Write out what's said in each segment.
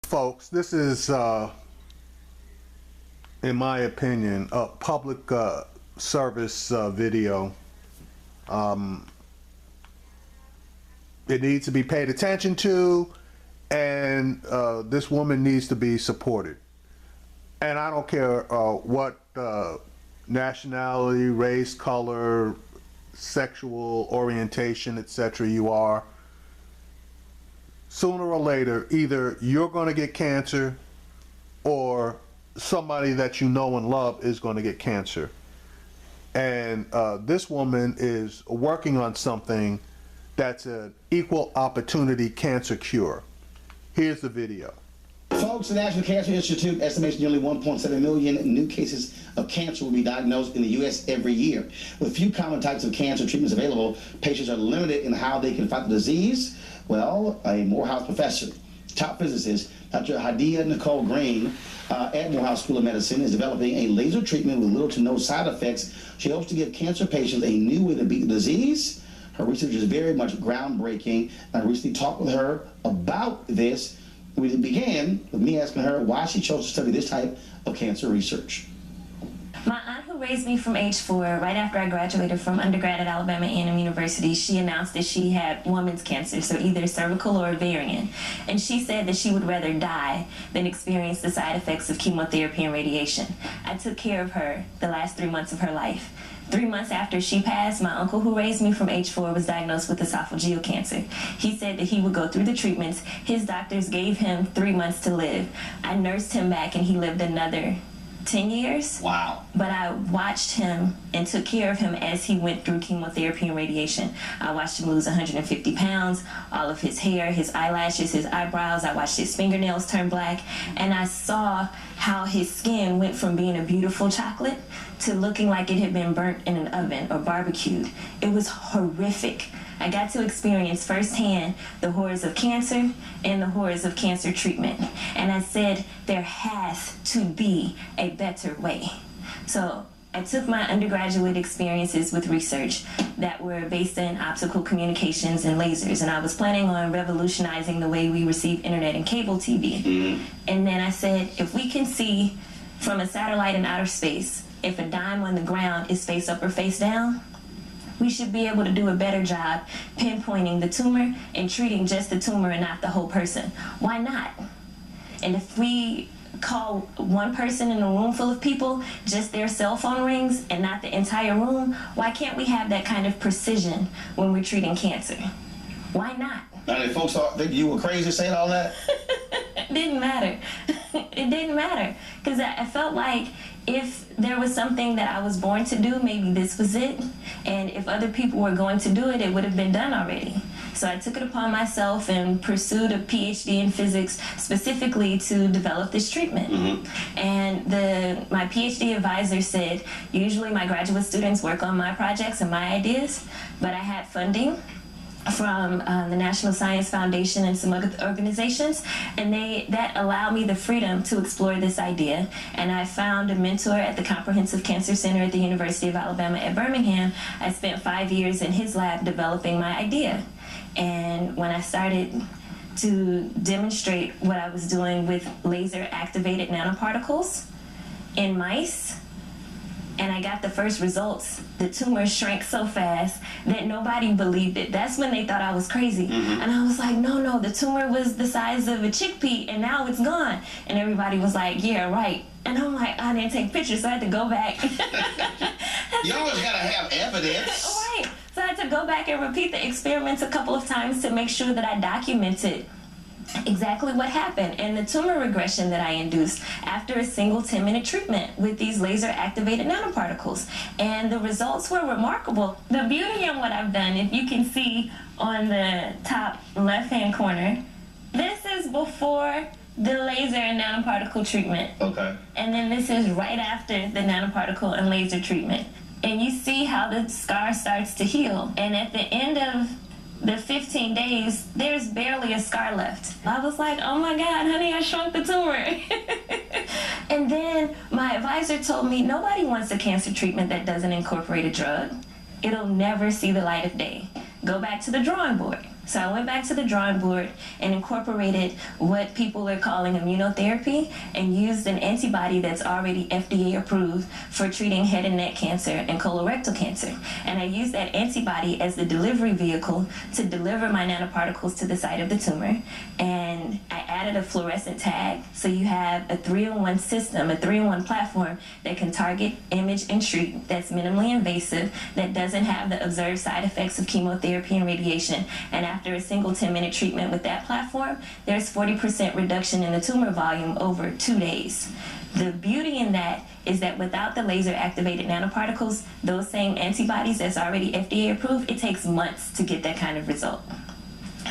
folks, this is, in my opinion, a public service video. It needs to be paid attention to, and this woman needs to be supported. And I don't care what nationality, race, color, sexual orientation, etc. you are. Sooner or later, either you're going to get cancer or somebody that you know and love is going to get cancer. And this woman is working on something that's an equal opportunity cancer cure. Here's the video. Folks, the National Cancer Institute estimates nearly 1.7 million new cases of cancer will be diagnosed in the U.S. every year. With few common types of cancer treatments available, patients are limited in how they can fight the disease. Well, a Morehouse professor, top physicist, Dr. Hadiyah Nicole at Morehouse School of Medicine is developing a laser treatment with little to no side effects. She hopes to give cancer patients a new way to beat the disease. Her research is very much groundbreaking. I recently talked with her about this. We began with me asking her why she chose to study this type of cancer research. My aunt, who raised me from age 4, right after I graduated from undergrad at Alabama A&M University, she announced that she had woman's cancer, so either cervical or ovarian. And she said that she would rather die than experience the side effects of chemotherapy and radiation. I took care of her the last 3 months of her life. 3 months after she passed, my uncle, who raised me from age 4, was diagnosed with esophageal cancer. He said that he would go through the treatments. His doctors gave him 3 months to live. I nursed him back and he lived another 10 years. Wow. But I watched him and took care of him as he went through chemotherapy and radiation. I watched him lose 150 pounds, all of his hair, his eyelashes, his eyebrows. I watched his fingernails turn black, and I saw how his skin went from being a beautiful chocolate to looking like it had been burnt in an oven or barbecued. It was horrific. I got to experience firsthand the horrors of cancer and the horrors of cancer treatment. And I said, there has to be a better way. So I took my undergraduate experiences with research that were based in optical communications and lasers, and I was planning on revolutionizing the way we receive internet and cable TV. And then I said, if we can see from a satellite in outer space, if a dime on the ground is face up or face down, we should be able to do a better job pinpointing the tumor and treating just the tumor and not the whole person. Why not? And if we call one person in a room full of people just their cell phone rings and not the entire room, why can't we have that kind of precision when we're treating cancer? Why not? Now, if folks think you were crazy saying all that? It didn't matter. It didn't matter. Because I felt like if there was something that I was born to do, maybe this was it. And if other people were going to do it, it would have been done already. So I took it upon myself and pursued a Ph.D. in physics specifically to develop this treatment. And my Ph.D. advisor said, usually my graduate students work on my projects and my ideas, but I had funding from the National Science Foundation and some other organizations, and that allowed me the freedom to explore this idea. And I found a mentor at the Comprehensive Cancer Center at the University of Alabama at Birmingham. I spent 5 years in his lab developing my idea. And when I started to demonstrate what I was doing with laser activated nanoparticles in mice, and I got the first results, the tumor shrank so fast that nobody believed it. That's when they thought I was crazy. And I was like, no, the tumor was the size of a chickpea and now it's gone. And everybody was like, yeah, right. And I'm like, I didn't take pictures, so I had to go back. You always gotta have evidence. Right. So I had to go back and repeat the experiments a couple of times to make sure that I documented exactly what happened and the tumor regression that I induced after a single 10-minute treatment with these laser activated nanoparticles. And the results were remarkable. The beauty in what I've done, if you can see on the top left-hand corner, this is before the laser and nanoparticle treatment. Okay. And then this is right after the nanoparticle and laser treatment. And you see how the scar starts to heal. And at the end of the 15 days, there's barely a scar left. I was like, oh my God, honey, I shrunk the tumor. And then my advisor told me, nobody wants a cancer treatment that doesn't incorporate a drug. It'll never see the light of day. Go back to the drawing board. So I went back to the drawing board and incorporated what people are calling immunotherapy and used an antibody that's already FDA approved for treating head and neck cancer and colorectal cancer. And I used that antibody as the delivery vehicle to deliver my nanoparticles to the site of the tumor. And I added a fluorescent tag, so you have a 3-in-1 system, a 3-in-1 platform that can target, image, and treat, that's minimally invasive, that doesn't have the observed side effects of chemotherapy and radiation. And after a single 10-minute treatment with that platform, there's 40% reduction in the tumor volume over 2 days. The beauty in that is that without the laser activated nanoparticles, those same antibodies that's already FDA approved, it takes months to get that kind of result.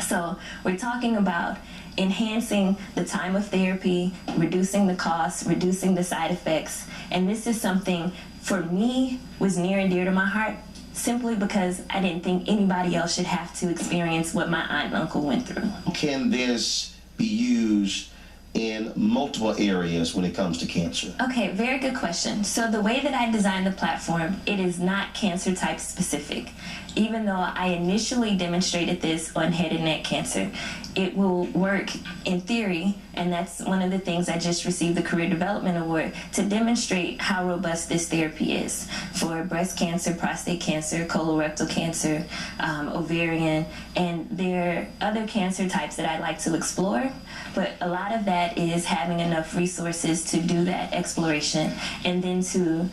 So we're talking about enhancing the time of therapy, reducing the costs, reducing the side effects. And this is something, for me, was near and dear to my heart, simply because I didn't think anybody else should have to experience what my aunt and uncle went through. Can this be used in multiple areas when it comes to cancer? Okay, very good question. So the way that I designed the platform, it is not cancer type specific. Even though I initially demonstrated this on head and neck cancer, it will work in theory, and that's one of the things I just received the Career Development Award, to demonstrate how robust this therapy is for breast cancer, prostate cancer, colorectal cancer, ovarian, and there are other cancer types that I'd like to explore, but a lot of that is having enough resources to do that exploration and then to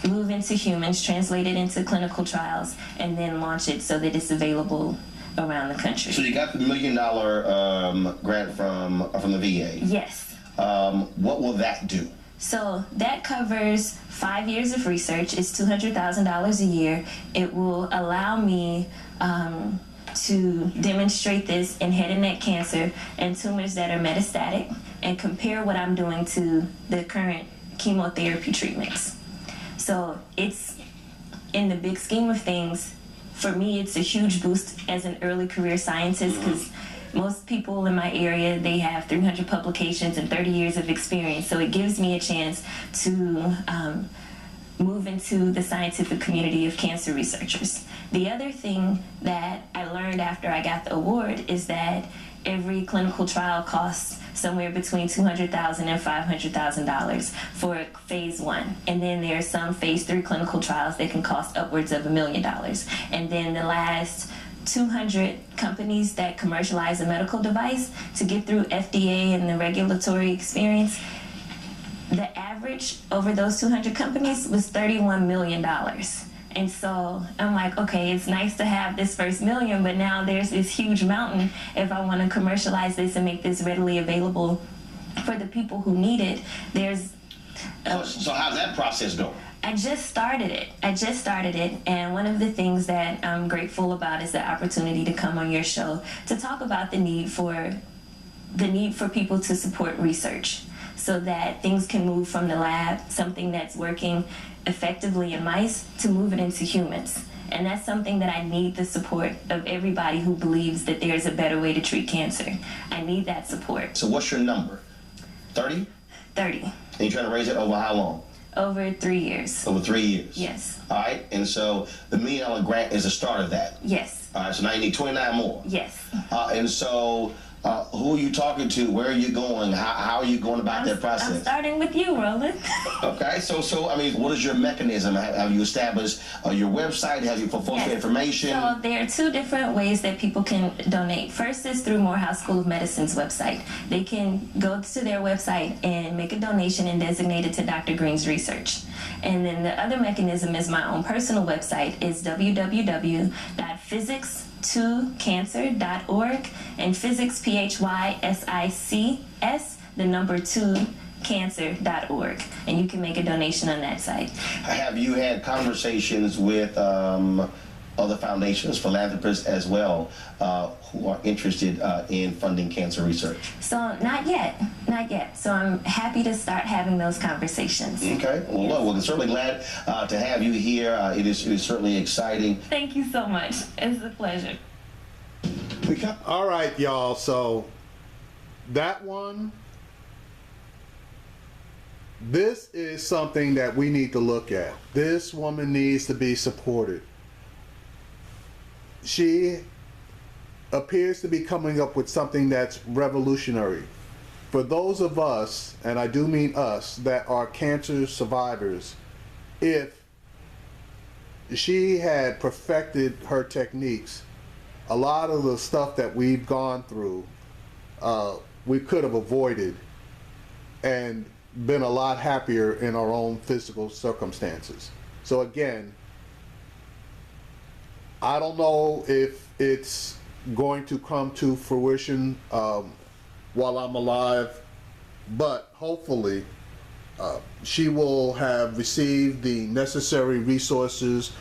move into humans, translate it into clinical trials, and then launch it so that it's available around the country. So you got the $1 million grant from the VA. Yes. What will that do? So that covers 5 years of research. It's $200,000 a year. It will allow me to demonstrate this in head and neck cancer and tumors that are metastatic and compare what I'm doing to the current chemotherapy treatments. So it's, in the big scheme of things, for me, it's a huge boost as an early career scientist, because most people in my area, they have 300 publications and 30 years of experience. So it gives me a chance to move into the scientific community of cancer researchers. The other thing that I learned after I got the award is that every clinical trial costs somewhere between $200,000 and $500,000 for phase 1. And then there are some phase 3 clinical trials that can cost upwards of $1 million. And then the last 200 companies that commercialize a medical device, to get through FDA and the regulatory experience, the average over those 200 companies was $31 million. And so I'm like, okay, it's nice to have this first million, but now there's this huge mountain if I want to commercialize this and make this readily available for the people who need it. So how's that process going? I just started it. And one of the things that I'm grateful about is the opportunity to come on your show to talk about the need for people to support research, so that things can move from the lab, something that's working effectively in mice, to move it into humans. And that's something that I need the support of everybody who believes that there's a better way to treat cancer. I need that support. So what's your number? 30? 30. And you're trying to raise it over how long? Over 3 years. Over 3 years? Yes. All right, and so the $1 million grant is the start of that? Yes. All right, so now you need 29 more? Yes. And so who are you talking to? Where are you going? How are you going about that process? I'm starting with you, Roland. Okay, so I mean, what is your mechanism? Have you established your website? Have you for folks information? So there are 2 different ways that people can donate. First is through Morehouse School of Medicine's website. They can go to their website and make a donation and designate it to Dr. Green's research. And then the other mechanism is my own personal website, is www.physics2cancer.org, and physics, PHYSICS, the number 2, cancer.org, and you can make a donation on that site. Have you had conversations with other foundations, philanthropists as well, who are interested in funding cancer research? So not yet. So I'm happy to start having those conversations. Okay, well, look, we're certainly glad to have you here. It is certainly exciting. Thank you so much. It's a pleasure. All right, y'all, so that one, this is something that we need to look at. This woman needs to be supported. She appears to be coming up with something that's revolutionary. For those of us, and I do mean us, that are cancer survivors, if she had perfected her techniques, a lot of the stuff that we've gone through, we could have avoided and been a lot happier in our own physical circumstances. So again, I don't know if it's going to come to fruition while I'm alive, but hopefully she will have received the necessary resources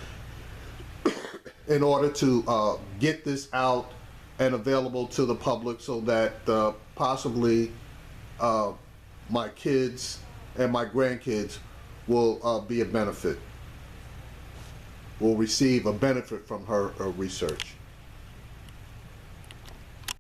in order to get this out and available to the public, so that possibly my kids and my grandkids will be a benefit, will receive a benefit from her research.